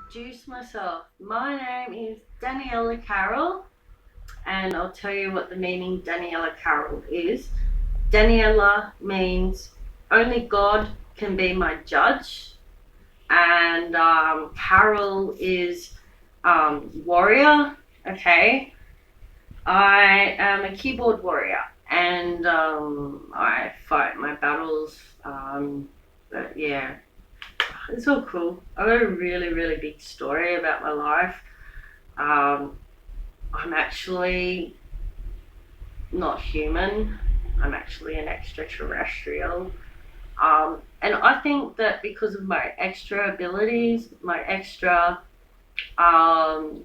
introduce myself. My name is Daniela Carroll, and I'll tell you what the meaning Daniela Carroll is. Daniela means only God can be my judge, and Carroll is warrior. Okay, I am a keyboard warrior, and I fight my battles. But yeah, it's all cool. I've got a really, really big story about my life. Um, I'm actually not human. I'm actually an extraterrestrial. And I think that because of my extra abilities, my extra, I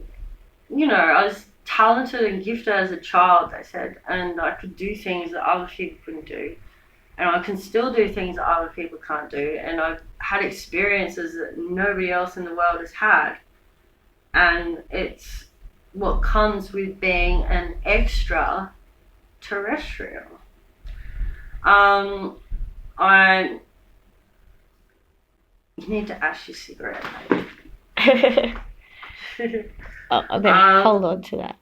was talented and gifted as a child, they said, and I could do things that other people couldn't do. And I can still do things that other people can't do. And I've had experiences that nobody else in the world has had. And it's what comes with being an extra terrestrial. I You need to ash your cigarette, maybe. Oh, okay, hold on to that.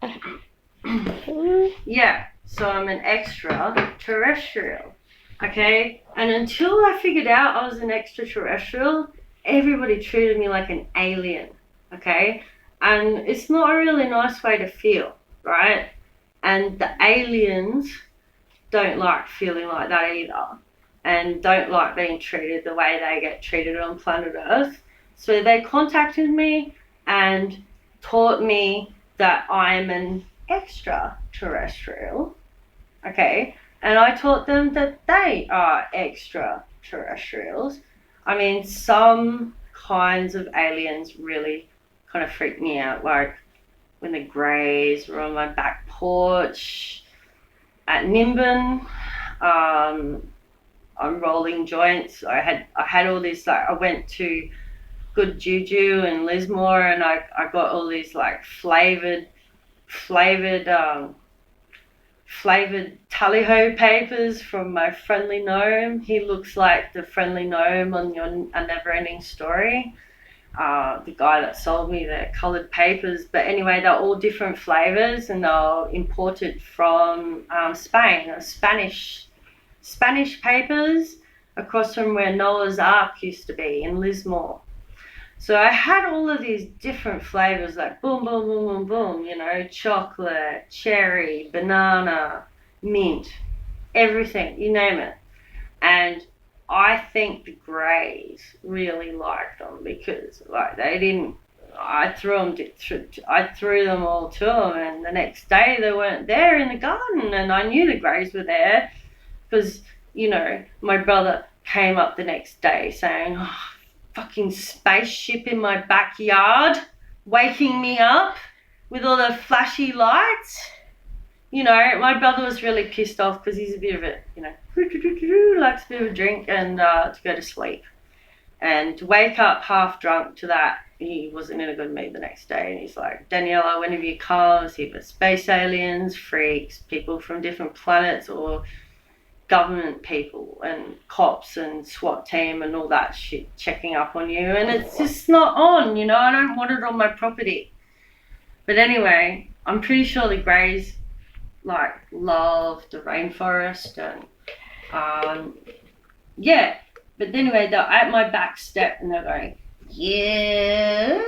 Yeah, so I'm an extraterrestrial. Okay? And until I figured out I was an extraterrestrial, everybody treated me like an alien. Okay? And it's not a really nice way to feel, right? And the aliens don't like feeling like that either, and don't like being treated the way they get treated on planet Earth. So they contacted me and taught me that I'm an extraterrestrial. Okay? And I taught them that they are extraterrestrials. I mean, some kinds of aliens really kind of freak me out, like when the greys were on my back porch at Nimbin. I'm rolling joints. I had all this, like, I went to Good Juju in Lismore, and I got all these like flavored tally-ho papers from my friendly gnome. He looks like the friendly gnome on your A Never Ending Story. The guy that sold me the coloured papers. But anyway, they're all different flavours, and they're imported from Spain. Spanish papers across from where Noah's Ark used to be in Lismore. So I had all of these different flavors, like boom, boom, boom, boom, boom, chocolate, cherry, banana, mint, everything, you name it. And I think the Greys really liked them because, like, they didn't. I threw them all to them, and the next day they weren't there in the garden, and I knew the Greys were there because, my brother came up the next day saying, oh, fucking spaceship in my backyard, waking me up with all the flashy lights. My brother was really pissed off because he's a bit of a, likes a bit of a drink and to go to sleep. And to wake up half drunk to that, he wasn't in a good mood the next day. And he's like, Daniela, whenever you come, see the space aliens, freaks, people from different planets, or government people and cops and SWAT team and all that shit checking up on you, and it's just not on, I don't want it on my property. But anyway, I'm pretty sure the Greys love the rainforest, and yeah. But anyway, they're at my back step and they're going, yeah,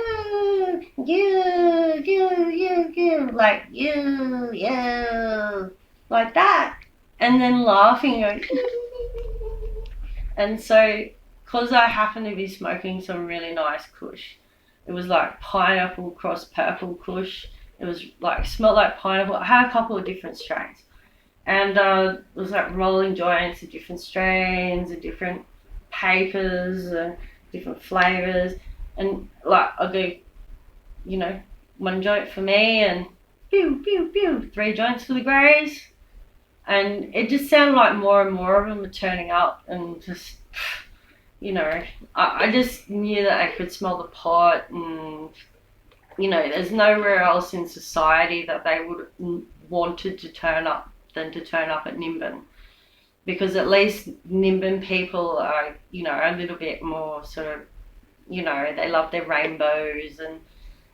like like that. And then laughing, going, and so, because I happened to be smoking some really nice kush, it was like pineapple cross purple kush. It was like, smelled like pineapple. I had a couple of different strains, and it was like rolling joints of different strains and different papers and different flavors. And like, I'll go, one joint for me and pew, pew, pew, 3 joints for the Greys. And it just sounded like more and more of them were turning up, and just, I just knew that I could smell the pot, and, there's nowhere else in society that they would wanted to turn up than to turn up at Nimbin. Because at least Nimbin people are, a little bit more sort of, You know, they love their rainbows, and,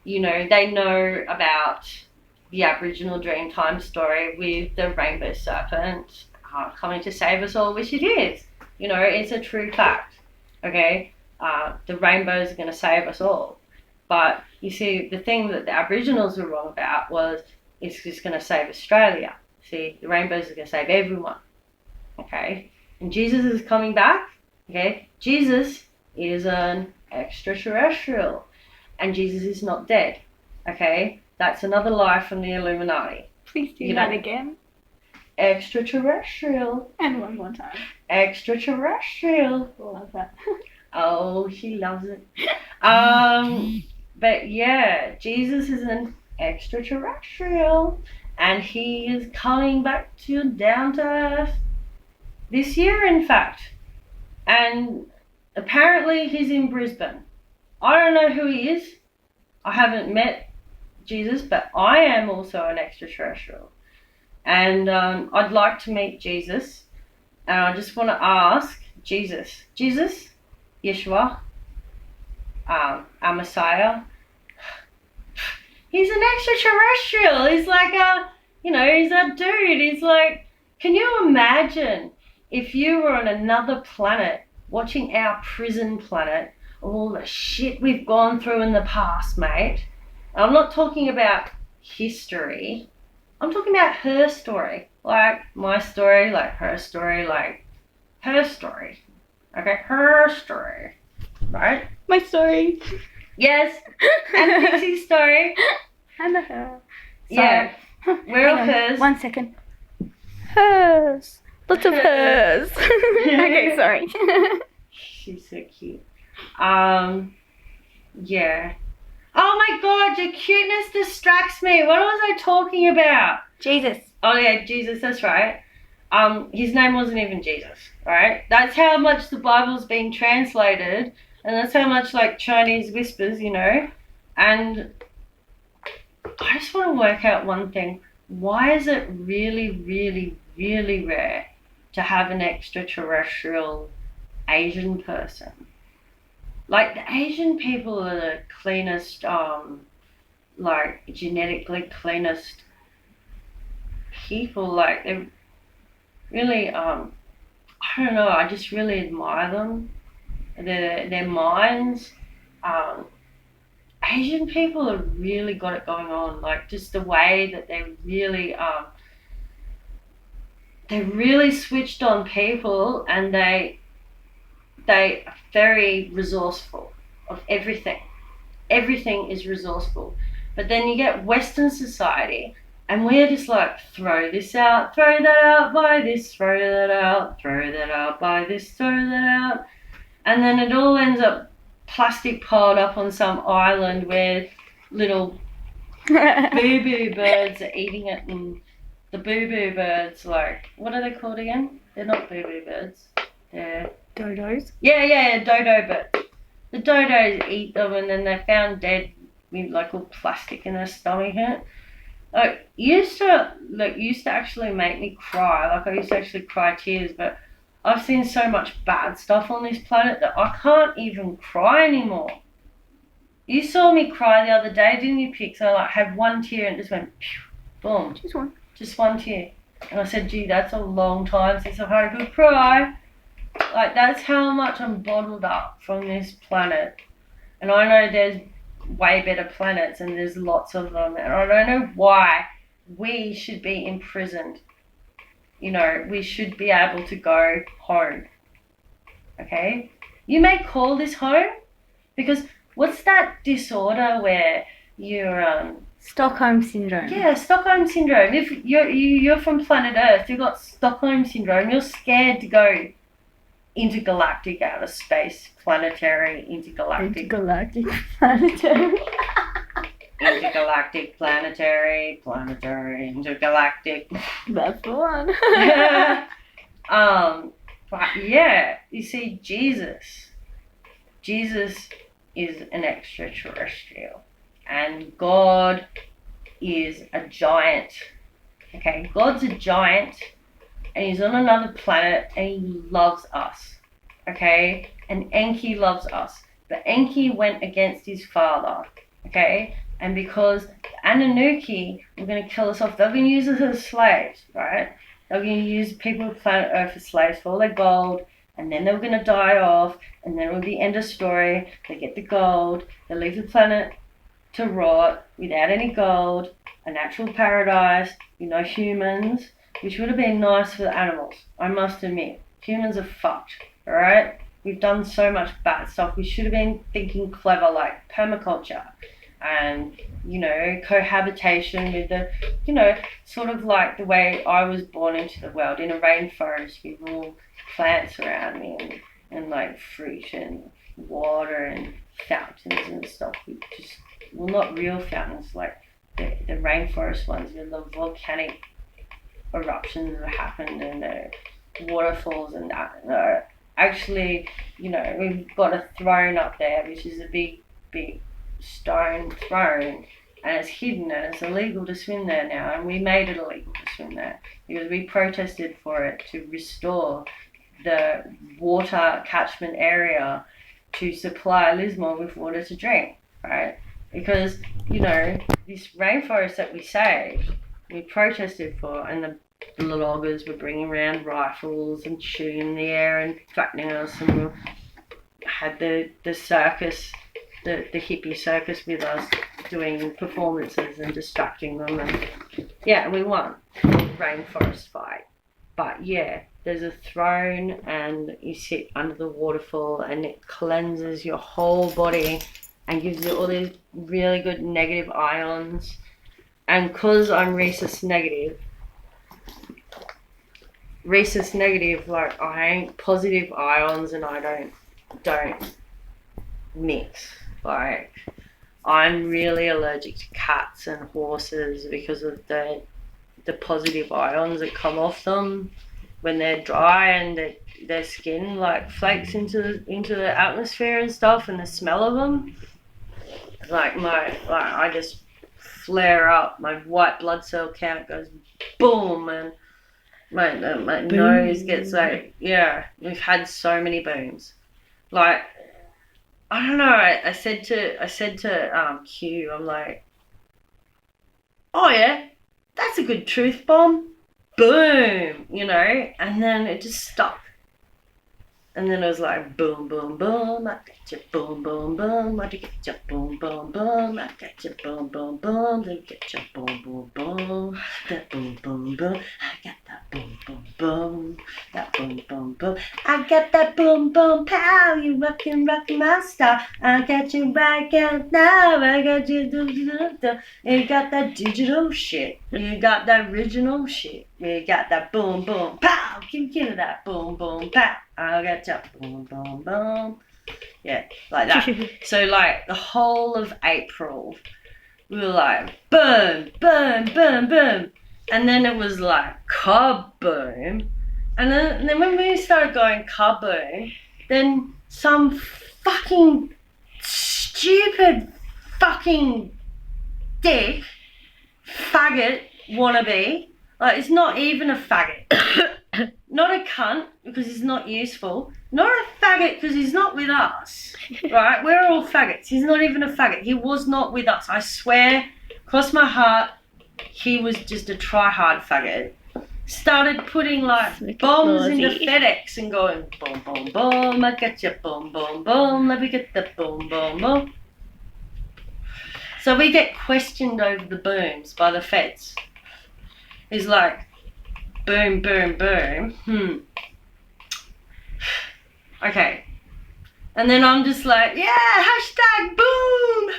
you know, they know about the Aboriginal Dreamtime story with the rainbow serpent coming to save us all, which it is. You know, it's a true fact, okay? The rainbows are going to save us all. But, you see, the thing that the Aboriginals were wrong about was it's just going to save Australia. See, the rainbows are going to save everyone, okay? And Jesus is coming back, okay? Jesus is an extraterrestrial, and Jesus is not dead, okay? That's another lie from the Illuminati. Please do that again. Extraterrestrial. And one more time. Extraterrestrial. Love that. Oh, she loves it. But yeah, Jesus is an extraterrestrial, and he is coming back to down to earth this year, in fact. And apparently he's in Brisbane. I don't know who he is. I haven't met Jesus, but I am also an extraterrestrial. And I'd like to meet Jesus. And I just want to ask Jesus, Yeshua, our Messiah, he's an extraterrestrial. He's like he's a dude. He's like, can you imagine if you were on another planet watching our prison planet of all the shit we've gone through in the past, mate? I'm not talking about history. I'm talking about her story. Like my story, like her story, like her story. Okay, her story. Right? My story. Yes. And Pixie's story. And her. Yeah. We're all hers. 1 second. Hers. Lots of hers. Okay, sorry. She's so cute. Yeah. Oh my god, your cuteness distracts me. What was I talking about? Jesus. Oh yeah, Jesus, that's right. His name wasn't even Jesus, right? That's how much the Bible's been translated, and that's how much like Chinese whispers, you know. And I just want to work out one thing. Why is it really, really, really rare to have an extraterrestrial Asian person? Like, the Asian people are the cleanest, like, genetically cleanest people. Like, they're really, I don't know, I just really admire them. Their minds. Asian people have really got it going on. Like, just the way that they're really switched on people, and they are very resourceful of everything. Everything is resourceful. But then you get Western society, and we're just like, throw this out, throw that out, buy this, throw that out, throw that out, buy this, throw that out. And then it all ends up plastic piled up on some island where little boo-boo birds are eating it, and the boo-boo birds, like, what are they called again? They're not boo-boo birds. They're dodos. Yeah, dodo birds. The dodos eat them, and then they're found dead with like all plastic in their stomach. Like, used to actually make me cry. Like, I used to actually cry tears, but I've seen so much bad stuff on this planet that I can't even cry anymore. You saw me cry the other day, didn't you, Pix? I like had one tear and it just went, pew, boom. Just one tear. And I said, gee, that's a long time since I've had a good cry. Like, that's how much I'm bottled up from this planet. And I know there's way better planets, and there's lots of them. And I don't know why we should be imprisoned. You know, we should be able to go home. Okay? You may call this home, because what's that disorder where you're Stockholm syndrome. Yeah, Stockholm syndrome. If you're from planet Earth, you've got Stockholm syndrome. You're scared to go intergalactic, outer space, planetary, intergalactic, planetary. intergalactic, planetary, intergalactic. That's the one. But yeah, you see, Jesus is an extraterrestrial, and God is a giant. Okay, God's a giant, and he's on another planet, and he loves us. Okay, and Enki loves us. the Enki went against his father, okay? And because the Annanuki were going to kill us off, they were going to use us as slaves, right? They were going to use people of planet Earth as slaves for all their gold, and then they were going to die off, and then it would be end of story. They get the gold, they leave the planet to rot without any gold, a natural paradise, humans, which would have been nice for the animals, I must admit. Humans are fucked, alright? We've done so much bad stuff. We should have been thinking clever, like permaculture and, cohabitation with the, sort of like the way I was born into the world, in a rainforest with all plants around me and like fruit and water and fountains and stuff. Not real fountains, like the rainforest ones with the volcanic eruptions that happened and the waterfalls and that. Actually, we've got a throne up there, which is a big stone throne, and it's hidden and it's illegal to swim there now, and we made it illegal to swim there because we protested for it to restore the water catchment area to supply Lismore with water to drink, right? Because, this rainforest that we saved, we protested for, and the loggers were bringing around rifles and shooting in the air and threatening us, and we had the circus, the hippie circus with us doing performances and distracting them, and we won the rainforest fight. But yeah, there's a throne and you sit under the waterfall and it cleanses your whole body and gives you all these really good negative ions. And because I'm rhesus negative, like I ain't positive ions and I don't mix. Like I'm really allergic to cats and horses because of the positive ions that come off them when they're dry and their skin like flakes into the atmosphere and stuff, and the smell of them. I just flare up. My white blood cell count goes boom, and my nose gets like, we've had so many booms. Like, I don't know. I said to Q, I'm like, oh yeah, that's a good truth bomb. Boom, and then it just stuck. And then it was like boom, boom, boom, I got you, boom, boom, boom, I get you, boom, boom, boom, I got you, boom, boom, boom, then get you, boom, boom, boom, that boom, boom, boom, I got that boom, boom, boom, that boom, boom, boom, I got that boom, boom, pow, you rockin' my star, I got you right now, I got you, you got that digital shit, you got that original shit, you got that boom, boom, pow, give that boom, boom, pow. I got you, boom, boom, boom. Yeah, like that. So, like, the whole of April, we were like, boom, boom, boom, boom. And then it was like, kaboom. And then when we started going kaboom, then some fucking stupid fucking dick, faggot wannabe, like, it's not even a faggot. Not a cunt, because he's not useful. Not a faggot, because he's not with us. Right? We're all faggots. He's not even a faggot. He was not with us. I swear, cross my heart, he was just a try-hard faggot. Started putting, like, bombs into FedEx and going, boom, boom, boom, I get you, boom, boom, boom, let me get the boom, boom, boom. So we get questioned over the booms by the feds. He's like, boom, boom, boom. Okay. And then I'm just like, yeah, hashtag boom,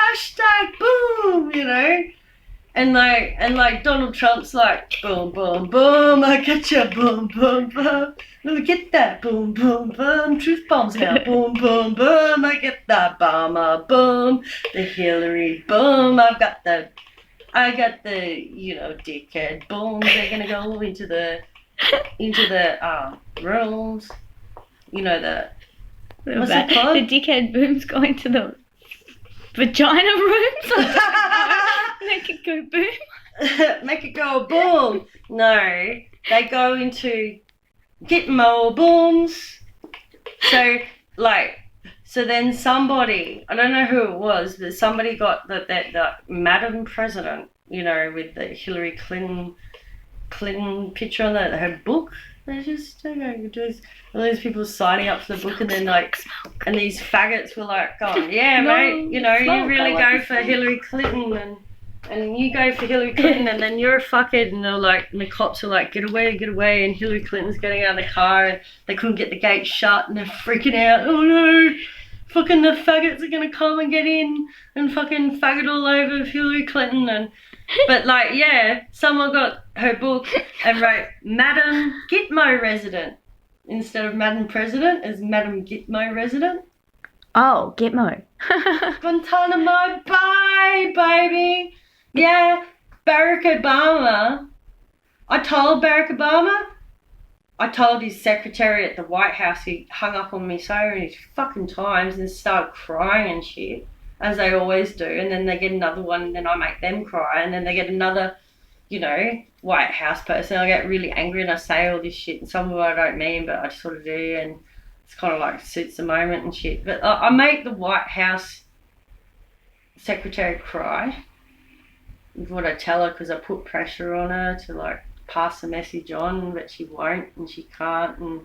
And like Donald Trump's like, boom, boom, boom, I get you, boom, boom, boom. Let me get that, boom, boom, boom. Truth bombs now, boom, boom, boom. I get that, Obama, boom. The Hillary, boom. I got the, dickhead booms. They're gonna go into the rooms. What's it called? The dickhead booms go into the vagina rooms. Make it go boom. Make it go boom. No, they go into get more booms. So So then somebody, I don't know who it was, but somebody got that Madam President, you know, with the Hillary Clinton picture on her book. They just, you know, just all these people signing up for the book, and then like, and these faggots were like going, yeah, mate, you know, you really go for Hillary Clinton, and you go for Hillary Clinton, and then you're a fuckhead, and they're like, and the cops are like, get away, and Hillary Clinton's getting out of the car, and they couldn't get the gate shut, and they're freaking out, oh no, fucking the faggots are gonna come and get in, and fucking faggot all over Hillary Clinton, and but like, yeah, someone got her book and wrote Madam Gitmo Resident instead of Madam President, as Madam Gitmo Resident. Oh, Gitmo. Guantanamo Bay, baby. Yeah, Barack Obama. I told his secretary at the White House, he hung up on me so many fucking times and started crying and shit, as they always do, and then they get another one, and then I make them cry, and then they get another, you know, White House person. I get really angry and I say all this shit, and some of it I don't mean, but I sort of do, and it's kind of like suits the moment and shit. But I make the White House secretary cry with what I tell her, because I put pressure on her to like pass the message on, but she won't and she can't, and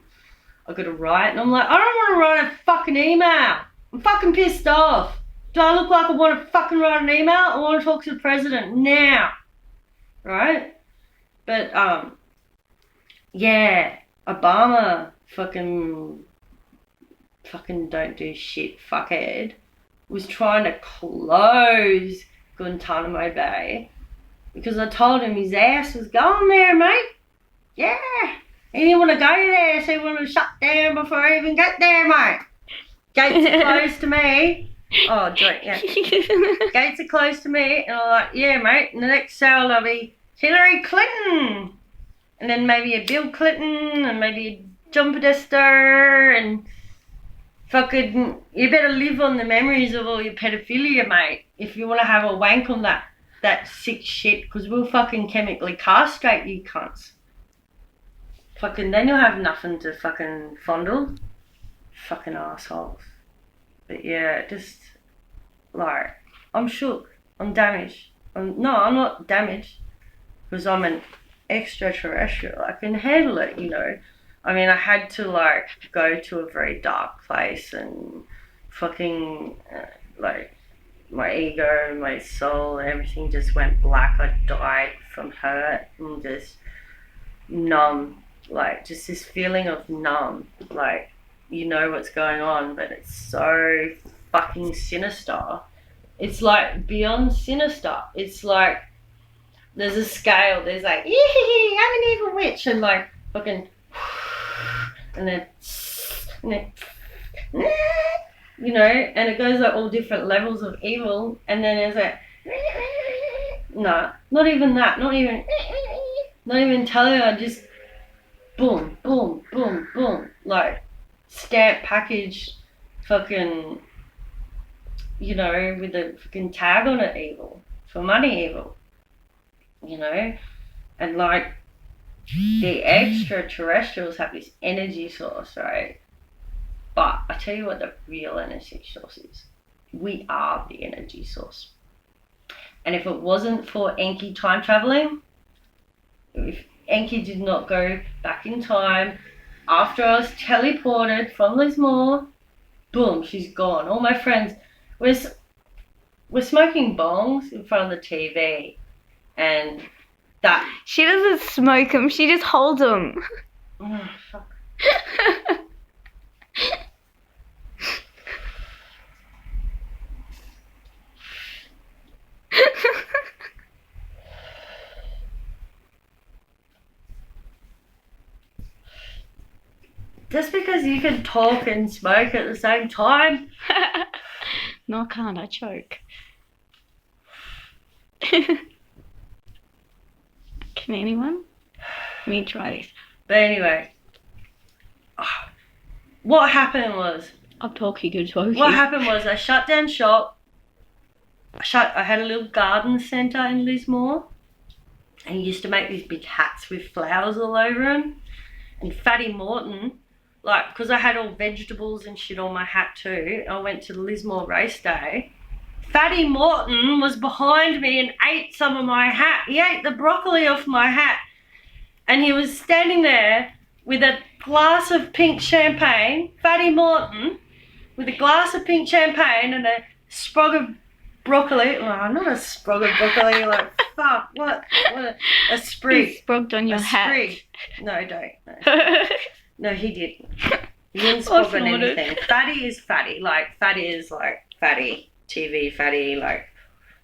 I've got to write, and I'm like, I don't want to write a fucking email. I'm fucking pissed off. Do I look like I want to fucking write an email? I want to talk to the president now. Right? But, yeah, Obama fucking don't do shit, fuckhead, was trying to close Guantanamo Bay because I told him his ass was going there, mate. Yeah. He didn't want to go there, so he wanted to shut down before I even get there, mate. Gates are closed to me. Oh, joke, yeah. Gates are closed to me, and I'm like, yeah, mate, in the next cell there'll be Hillary Clinton, and then maybe a Bill Clinton, and maybe a John Podesta, and fucking, you better live on the memories of all your pedophilia, mate, if you want to have a wank on that sick shit, because we'll fucking chemically castrate you cunts. Fucking, then you'll have nothing to fucking fondle. Fucking assholes. But yeah, just, like, I'm shook. I'm damaged. I'm not damaged. Because I'm an extraterrestrial. I can handle it, you know. I mean, I had to, like, go to a very dark place and fucking, like, my ego, my soul, everything just went black. I died from hurt and just numb. Like, just this feeling of numb. Like, you know what's going on, but it's so fucking sinister. It's like beyond sinister. It's like there's a scale. There's like, yee, I'm an evil witch, and like fucking, and then you know, and it goes like all different levels of evil, and then there's like, no, not even that, not even telling her, just boom, boom, boom, boom, like stamp package, fucking, you know, with a fucking tag on it, evil, for money evil, you know, and like the extraterrestrials have this energy source, right? But I tell you what the real energy source is. We are the energy source. And if it wasn't for Enki time traveling, if Enki did not go back in time, after I was teleported from Lismore, boom, she's gone. All my friends, we're smoking bongs in front of the TV, and that... She doesn't smoke them, she just holds them. Oh, fuck. Just because you can talk and smoke at the same time. No, I can't, I choke. Can anyone? Let me try this. But anyway, what happened was... I'm talking, good talking. What happened was I shut down shop. I had a little garden centre in Lismore, and he used to make these big hats with flowers all over them. And Fatty Morton like, because I had all vegetables and shit on my hat too. I went to the Lismore race day. Fatty Morton was behind me and ate some of my hat. He ate the broccoli off my hat. And he was standing there with a glass of pink champagne, Fatty Morton, with a glass of pink champagne and a sprog of broccoli. Well, not a sprog of broccoli, like, fuck, what a sprig. He sprogged on your hat. Sprig. No, don't. No. No, he didn't. He didn't sprog on anything. Fatty is fatty. Like, fatty is like fatty. TV fatty, like,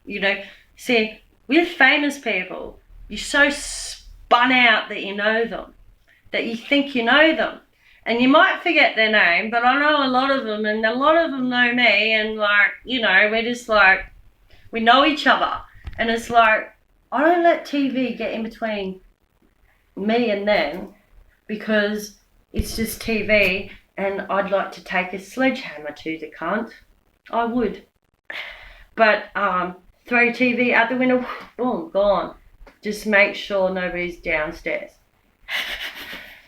you know. See, with famous people, you're so spun out that you know them, that you think you know them. And you might forget their name, but I know a lot of them, and a lot of them know me, and, like, you know, we're just like, we know each other. And it's like, I don't let TV get in between me and them, because it's just TV, and I'd like to take a sledgehammer to the cunt. I would. But throw TV out the window, boom, gone. Just make sure nobody's downstairs.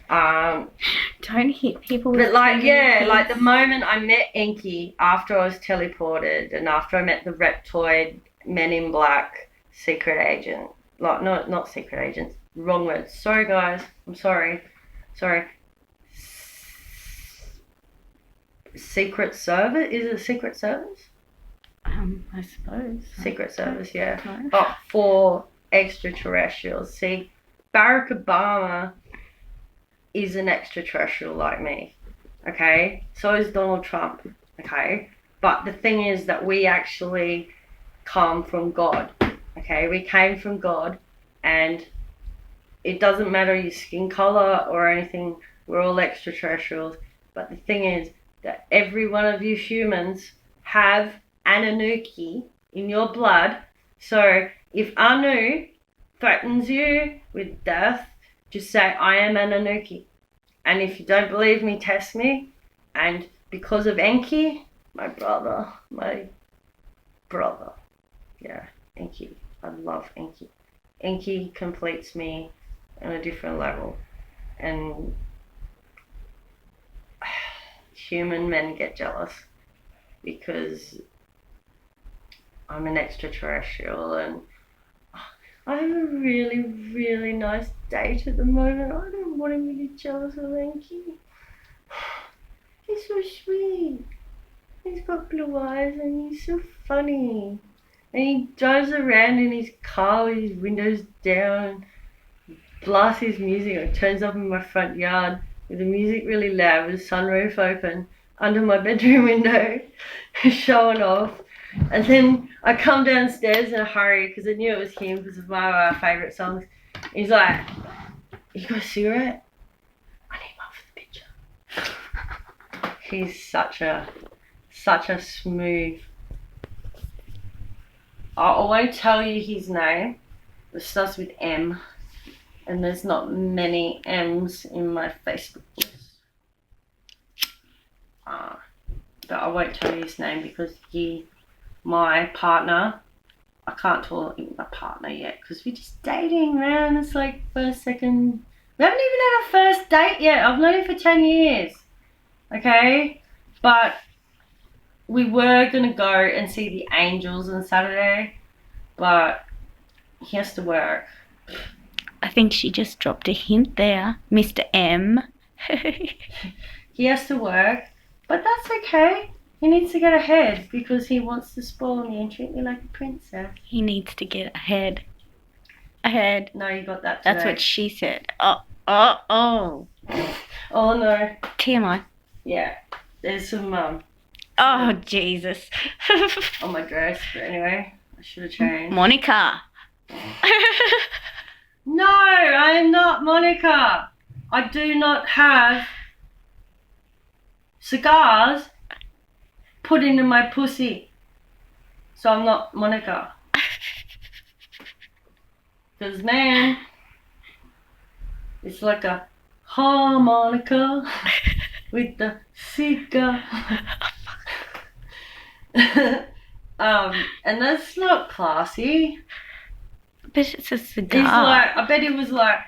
Don't hit people with But, like, TV, yeah, please. like the moment I met Enki, after I was teleported, and after I met the Reptoid Men in Black secret agent, like, not secret agents, wrong words. Sorry, guys, I'm sorry. Secret Service? Is it Secret Service? I suppose. Secret Service, yeah. No. Oh, for extraterrestrials. See, Barack Obama is an extraterrestrial like me, okay? So is Donald Trump, okay? But the thing is that we actually come from God, okay? We came from God, and it doesn't matter your skin color or anything. We're all extraterrestrials. But the thing is that every one of you humans have Annanuki in your blood. So if Anu threatens you with death, just say, I am Annanuki. And if you don't believe me, test me. And because of Enki, my brother, yeah, Enki, I love Enki. Enki completes me on a different level. And human men get jealous because I'm an extraterrestrial, and I have a really, really nice date at the moment. I don't want him to get jealous of Enki. He's so sweet. He's got blue eyes and he's so funny. And he drives around in his car with his windows down, blasts his music, or turns up in my front yard with the music really loud with the sunroof open under my bedroom window, showing off. And then I come downstairs in a hurry because I knew it was him because of one of our favourite songs. He's like, you got a cigarette? I need one for the picture. He's such a smooth. I won't tell you his name. It starts with M. And there's not many M's in my Facebook list. But I won't tell you his name because my partner, I can't call him my partner yet because we're just dating, man. It's like first, second. We haven't even had a first date yet. I've known him for 10 years. Okay? But we were going to go and see the Angels on Saturday, but he has to work. I think she just dropped a hint there, Mr. M. He has to work, but that's okay. He needs to get ahead because he wants to spoil me and treat me like a princess. He needs to get ahead. Ahead. No, you got that today. That's what she said. Oh. Oh no. TMI. Yeah, there's some Oh, Jesus. on my dress, but anyway, I should have changed. Monica. No, I am not Monica. I do not have cigars put into my pussy. So I'm not Monica. Because, man, it's like a harmonica with the cigar. And that's not classy. But it's a cigar. He's like, I bet he was like,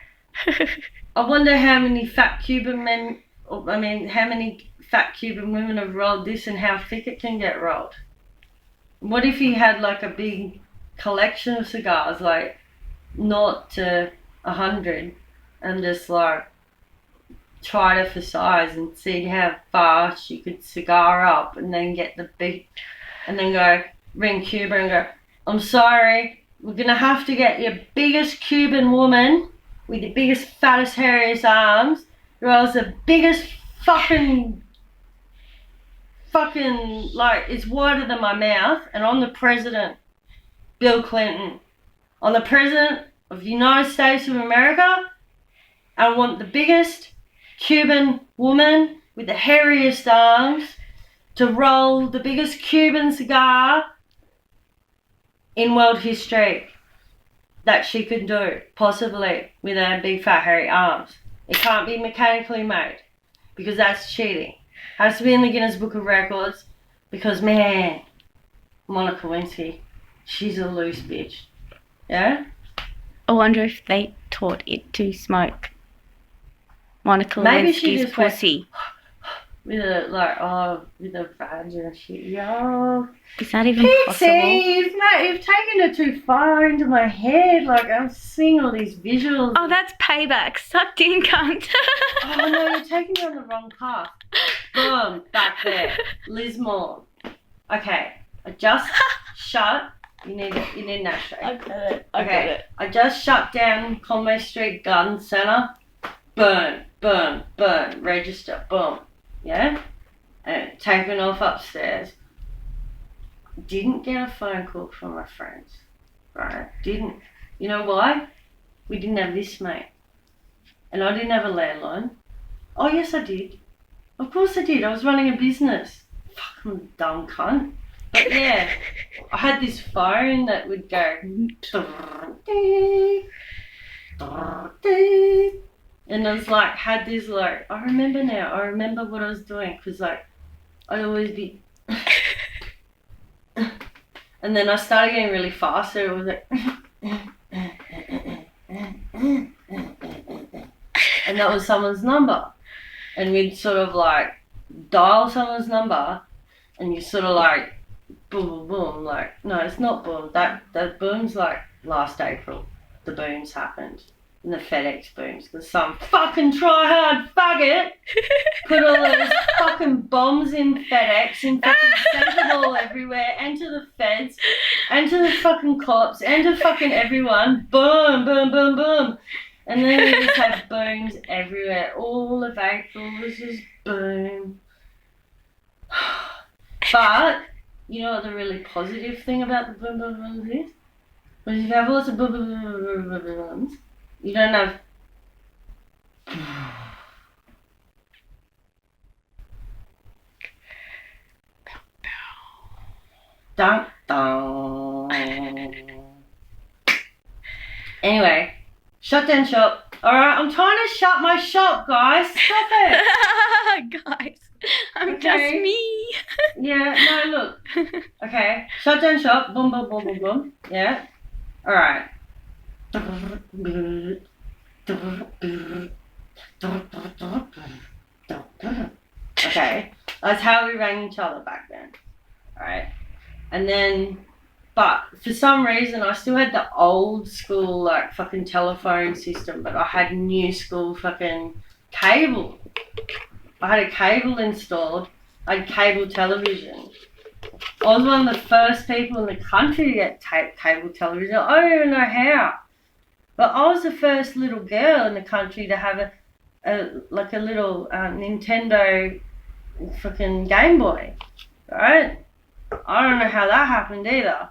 I wonder how many fat Cuban men I mean, how many fat Cuban women have rolled this and how thick it can get rolled? What if he had like a big collection of cigars, like 0 to 100, and just like tried it for size and see how fast you could cigar up and then get the big, and then go ring Cuba and go, I'm sorry, we're going to have to get your biggest Cuban woman with the biggest, fattest, hairiest arms, or else the biggest fucking, like, it's wider than my mouth, and I'm the president, Bill Clinton. I'm the president of the United States of America. I want the biggest Cuban woman with the hairiest arms to roll the biggest Cuban cigar in world history that she could do, possibly, with her big fat hairy arms. It can't be mechanically made, because that's cheating. Has to be in the Guinness Book of Records, because man, Monica Lewinsky, she's a loose bitch. Yeah? I wonder if they taught it to smoke Monica Maybe she Lewinsky's just went, pussy. with a, like, with a vagina shit. Yo. Is that even possible? You've taken it too far into my head. Like, I'm seeing all these visuals. Oh, that's payback. Sucked in, cunt. Oh, no, you're taking me on the wrong path. Boom, back there. Liz Moore. Okay, I just shut. You need an ashtray. I got it. Okay, I just shut down Conway Street Garden Centre. Burn, burn, burn. Register, boom. Yeah? And taken off upstairs. Didn't get a phone call from my friends. Right? Didn't. You know why? We didn't have this, mate. And I didn't have a landline. Oh, yes, I did. Of course I did. I was running a business. Fucking dumb cunt. But yeah, I had this phone that would go. And I was like, had this like, I remember now. I remember what I was doing, because like, I'd always be. And then I started getting really fast, so it was like. And that was someone's number. And we'd sort of like dial someone's number, and you sort of like boom, boom, boom. Like, no, it's not boom. That boom's like last April. The booms happened. And the FedEx booms. Because some fucking try-hard faggot put all those fucking bombs in FedEx and fucking sent it all everywhere, and to the feds, and to the fucking cops, and to fucking everyone. Boom, boom, boom, boom. And then we just had booms everywhere. All of April was just boom. But, you know what the really positive thing about the boom, boom, booms is? When you have lots of boom, boom, boom, boom, boom, boom, booms, you don't have... Dun, dun. Anyway, shut down shop. Alright, I'm trying to shut my shop, guys. Stop it. Guys, I'm Okay. just me. Yeah, no, look. Okay, shut down shop. Boom, boom, boom, boom, boom. Yeah. Alright. Okay, that's how we rang each other back then. Alright. And then, but for some reason I still had the old school like fucking telephone system, but I had new school fucking cable. I had a cable installed. I had cable television. I was one of the first people in the country to get cable television. I don't even know how. But I was the first little girl in the country to have a little Nintendo fucking Game Boy. Right? I don't know how that happened either.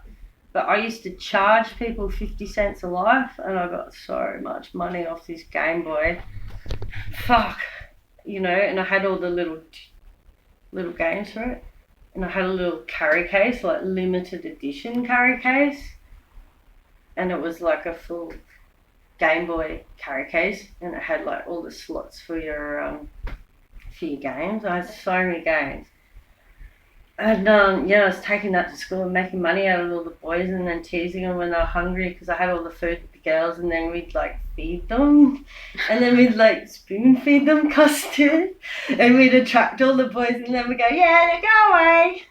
But I used to charge people 50 cents a life, and I got so much money off this Game Boy. Fuck. You know, and I had all the little games for it. And I had a little carry case, like limited edition carry case. And it was like a full Game Boy carry case. And it had like all the slots for your games. I had so many games. And I was taking that to school and making money out of all the boys and then teasing them when they were hungry because I had all the food with the girls, and then we'd like feed them, and then we'd like spoon feed them custard, and we'd attract all the boys, and then we'd go, yeah, go away.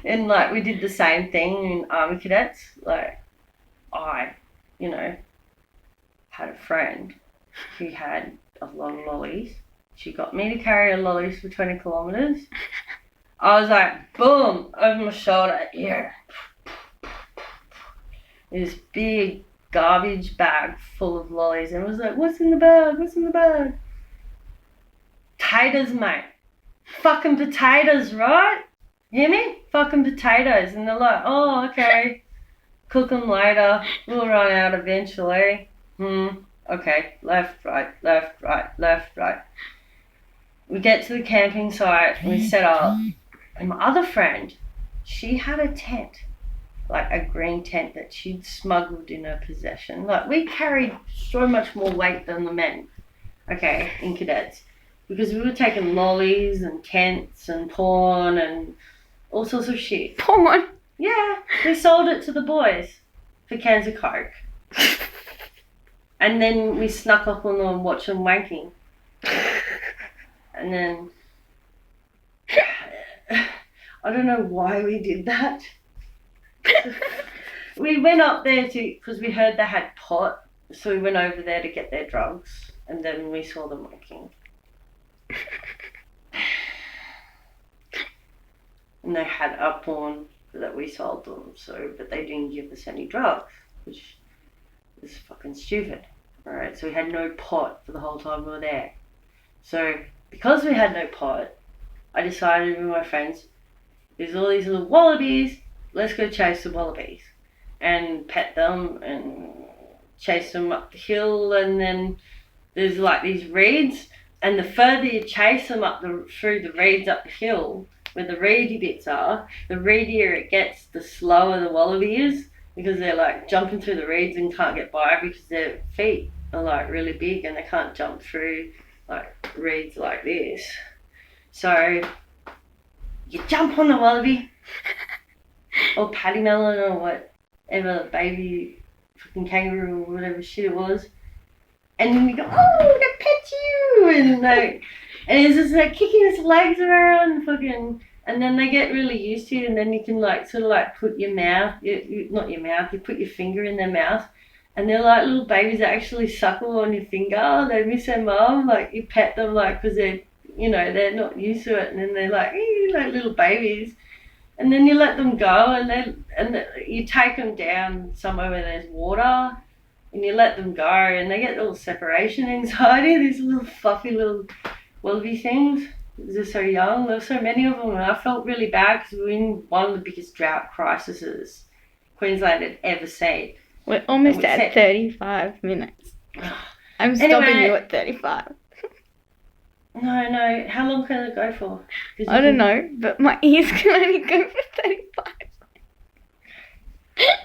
And like we did the same thing in Army Cadets. Like I, had a friend who had a lot of lollies. She got me to carry her lollies for 20 kilometres. I was like, boom, over my shoulder, here. This big garbage bag full of lollies, and I was like, what's in the bag? What's in the bag? Potatoes, mate. Fucking potatoes, right? Hear me? Fucking potatoes. And they're like, oh, okay. Cook them later. We'll run out eventually. Okay. Left, right, left, right, left, right. We get to the camping site and we set up. And my other friend, she had a tent. Like a green tent that she'd smuggled in her possession. Like we carried so much more weight than the men. Okay, in cadets. Because we were taking lollies and tents and porn and all sorts of shit. Porn? Yeah, we sold it to the boys for cans of Coke. And then we snuck up on them and watched them wanking. And then, I don't know why we did that. We went up there because we heard they had pot. So we went over there to get their drugs. And then we saw them wanking. And they had a porn that we sold them, but they didn't give us any drugs, which is fucking stupid. Alright, so we had no pot for the whole time we were there. So because we had no pot, I decided with my friends, there's all these little wallabies, let's go chase the wallabies and pet them and chase them up the hill, and then there's like these reeds, and the further you chase them through the reeds up the hill, where the reedy bits are, the reedier it gets, the slower the wallaby is, because they're like jumping through the reeds and can't get by because their feet are like really big and they can't jump through like reeds like this. So you jump on the wallaby or paddy melon or whatever, baby fucking kangaroo or whatever shit it was, and then you go, oh, they pet you, and it's just like kicking its legs around, fucking, and then they get really used to you, and then you can like sort of like put your mouth, not your mouth, you put your finger in their mouth, and they're like little babies that actually suckle on your finger. They miss their mum, like you pet them like because they're they're not used to it, and then they're like little babies, and then you let them go, and you take them down somewhere where there's water. And you let them go, and they get little separation anxiety, these little fluffy little wallaby things. They're so young. There were so many of them, and I felt really bad because we were in one of the biggest drought crises Queensland had ever seen. We're almost at 35 minutes. I'm stopping you at 35. No. How long can it go for? I don't know, but my ears can only go for 35.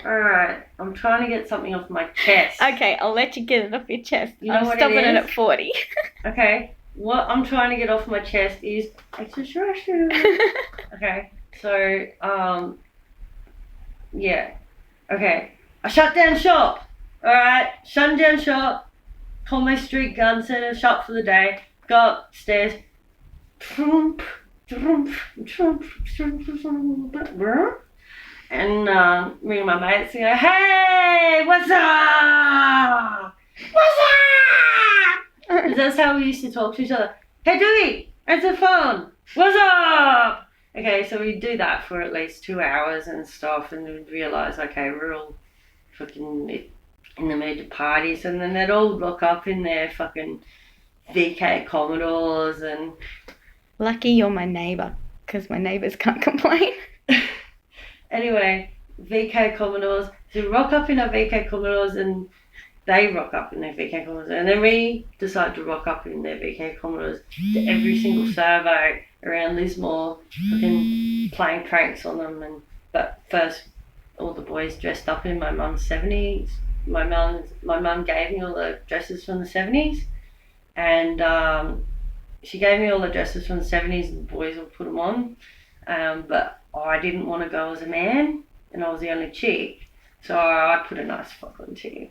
Alright, I'm trying to get something off my chest. Okay, I'll let you get it off your chest. You know I'm what stopping it it is? at 40. Okay, what I'm trying to get off my chest is extraterrestrials. Okay, so, yeah. Okay, I shut down shop. Alright, shutting down shop. Call my street gun center, shop for the day. Go upstairs. And me and my mates go, hey, what's up? What's up? 'Cause that's how we used to talk to each other. Hey, Dewey, answer the phone. What's up? Okay, so we do that for at least 2 hours and stuff, and we'd realise, okay, we're all fucking in the mood to parties, and then they'd all lock up in their fucking VK Commodores and... Lucky you're my neighbour, because my neighbours can't complain. Anyway, VK Commodores. So we rock up in our VK Commodores, and they rock up in their VK Commodores, and then we decide to rock up in their VK Commodores to every single survey around Lismore, fucking playing pranks on them. But first, all the boys dressed up in my mum's 70s. My mum gave me all the dresses from the 70s, and she gave me all the dresses from the 70s and the boys will put them on. But I didn't want to go as a man and I was the only chick. So I put a nice frock on too.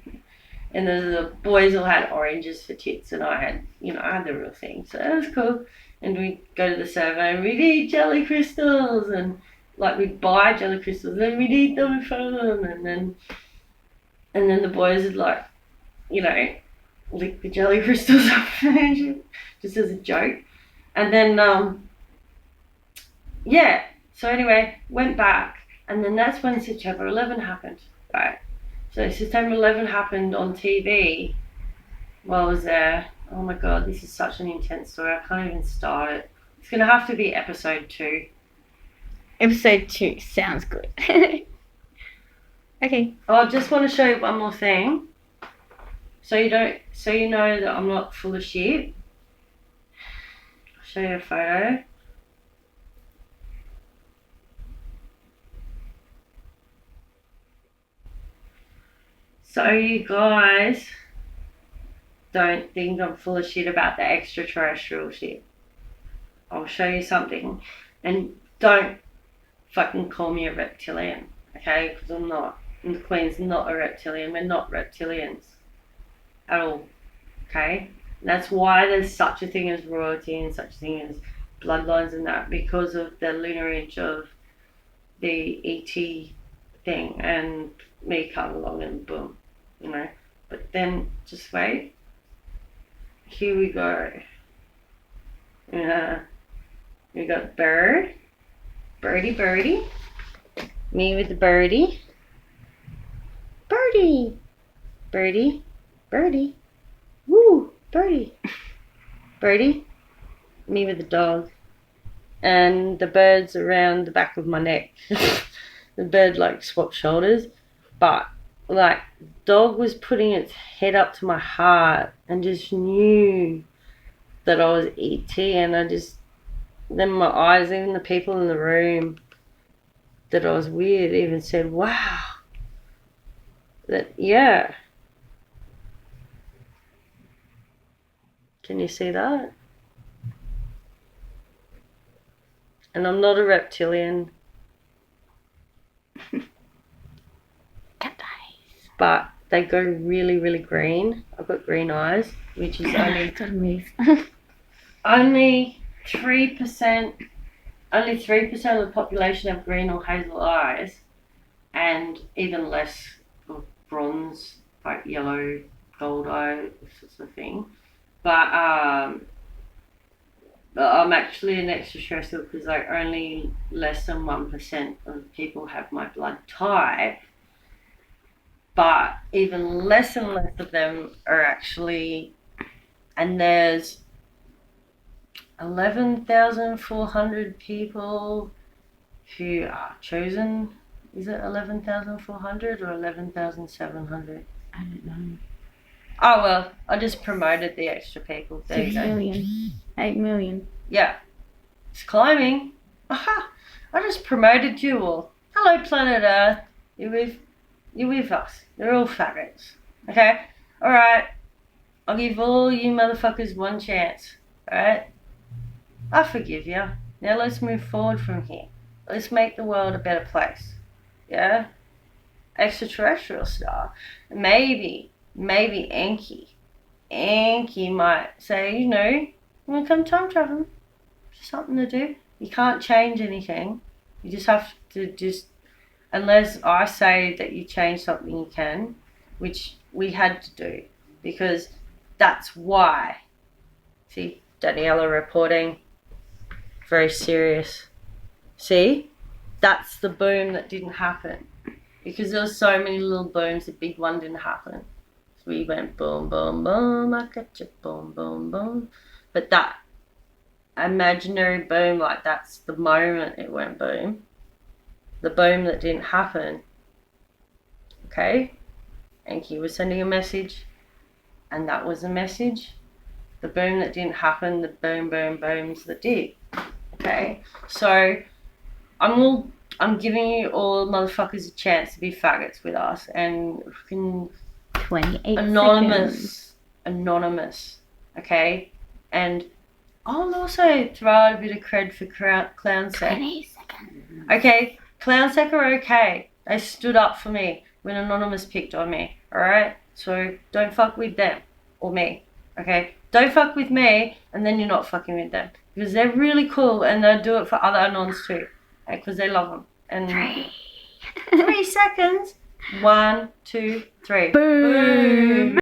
And the boys all had oranges for tits and I had the real thing. So that was cool. And we'd go to the survey and we'd eat jelly crystals and like we'd buy jelly crystals and we'd eat them in front of them and then the boys would like, lick the jelly crystals up just as a joke. And then so anyway, went back and then that's when September 11 happened, right? So September 11 happened on TV while I was there. Oh my god, this is such an intense story. I can't even start it. It's going to have to be episode 2. Episode 2 sounds good. Okay. Oh, I just want to show you one more thing. So you know that I'm not full of shit. I'll show you a photo. So you guys don't think I'm full of shit about the extraterrestrial shit. I'll show you something. And don't fucking call me a reptilian, okay? Because I'm not. And the Queen's not a reptilian. We're not reptilians at all, okay? And that's why there's such a thing as royalty and such a thing as bloodlines and that, because of the lineage of the ET thing and me come along and boom, But then, just wait. Here we go. We got bird. Birdie. Me with the birdie. Birdie. Woo, birdie. Birdie. Me with the dog. And the bird's around the back of my neck. The bird like swapped shoulders. But like dog was putting its head up to my heart and just knew that I was ET and then my eyes, even the people in the room that I was with even said, wow. Yeah. Can you see that? And I'm not a reptilian. Cat eyes. But they go really, really green. I've got green eyes, which is only 3%. Only 3% of the population have green or hazel eyes, and even less of bronze, like yellow, gold eye, this sort of thing. But I'm actually an extraterrestrial because like only less than 1% of people have my blood type. But even less and less of them are actually, and there's 11,400 people who are chosen. Is it 11,400 or 11,700? I don't know. Oh well, I just promoted the extra people. There 6 million. 8 million. Yeah. It's climbing. Aha! I just promoted you all. Hello, planet Earth. You're with us. They're all faggots. Okay? Alright. I'll give all you motherfuckers one chance. Alright? I forgive you. Now let's move forward from here. Let's make the world a better place. Yeah? Extraterrestrial stuff. Maybe Anki might say, you want to come time traveling? Something to do. You can't change anything. You just have to unless I say that you change something, you can, which we had to do because that's why. See, Daniela reporting. Very serious. See? That's the boom that didn't happen. Because there were so many little booms, the big one didn't happen. So we went boom, boom, boom, I got you, boom, boom, boom. But that imaginary boom, like that's the moment it went boom. The boom that didn't happen. Okay? Anki was sending a message, and that was a message. The boom that didn't happen, the boom, boom, booms that did. Okay? So I'm giving you all motherfuckers a chance to be faggots with us and fucking 28 anonymous, okay? And I'll also throw out a bit of cred for Clown Sec. 20 seconds. Okay, Clown Sec are okay. They stood up for me when Anonymous picked on me, alright? So don't fuck with them or me, okay? Don't fuck with me and then you're not fucking with them. Because they're really cool and they'll do it for other Anons too. Because they love them. And 3 seconds. 1, 2, 3. Boom.